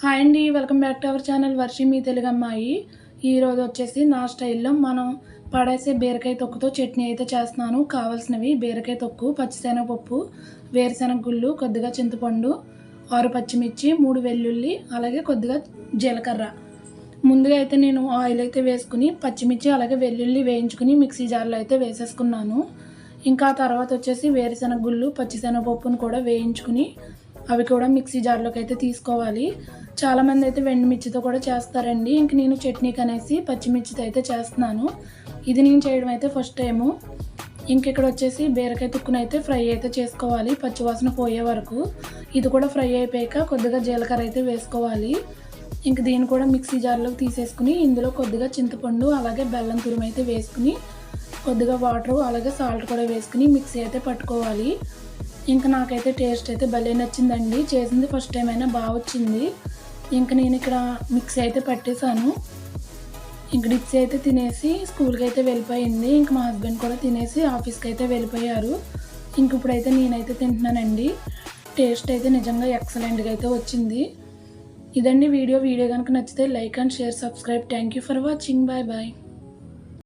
Hi అండి, welcome back to our channel Varshi మీ తెలుగు అమ్మాయి. ఈరోజు వచ్చేసి నా స్టైల్లో మనం పడేసే బీరకాయ తొక్కుతో చట్నీ అయితే చేస్తున్నాను. కావాల్సినవి బీరకాయ తొక్కు, పచ్చిశనగపప్పు, వేరుశనగ గుళ్ళు, కొద్దిగా చింతపండు, 6 పచ్చిమిర్చి, 3 వెల్లుల్లి, అలాగే కొద్దిగా జీలకర్ర. ముందుగా అయితే నేను ఆయిల్ అయితే వేసుకుని పచ్చిమిర్చి అలాగే వెల్లుల్లి వేయించుకుని మిక్సీ జార్లో అయితే వేసేసుకున్నాను. ఇంకా తర్వాత వచ్చేసి వేరుశనగ గుళ్ళు, పచ్చిశనగపప్పును కూడా వేయించుకుని అవి కూడా మిక్సీ జార్లోకి అయితే తీసుకోవాలి. చాలామంది అయితే వెండిమిర్చితో కూడా చేస్తారండి. ఇంక నేను చట్నీకి అనేసి పచ్చిమిర్చితో అయితే చేస్తున్నాను. ఇది నేను చేయడం అయితే ఫస్ట్ టైము. ఇక్కడ వచ్చేసి బీరకాయ తుక్కును అయితే ఫ్రై అయితే చేసుకోవాలి పచ్చివాసన పోయే వరకు. ఇది కూడా ఫ్రై అయిపోయాక కొద్దిగా జీలకర్ర అయితే వేసుకోవాలి. దీన్ని కూడా మిక్సీ జార్లోకి తీసేసుకుని ఇందులో కొద్దిగా చింతపండు అలాగే బెల్లం తురుము అయితే వేసుకుని కొద్దిగా వాటర్ అలాగే సాల్ట్ కూడా వేసుకుని మిక్సీ అయితే పట్టుకోవాలి. నాకైతే టేస్ట్ అయితే భలే నచ్చిందండి. చేసింది ఫస్ట్ టైం అయినా బాగా వచ్చింది. నేను ఇక్కడ మిక్సీ అయితే పట్టేశాను. డిప్సీ అయితే తినేసి స్కూల్కి అయితే వెళ్ళిపోయింది. మా హస్బెండ్ కూడా తినేసి ఆఫీస్కి అయితే వెళ్ళిపోయారు. ఇప్పుడైతే నేనైతే తింటున్నానండి. టేస్ట్ అయితే నిజంగా ఎక్సలెంట్గా అయితే వచ్చింది. ఇదండి వీడియో కనుక నచ్చితే like and share, subscribe. Thank you for watching. Bye bye.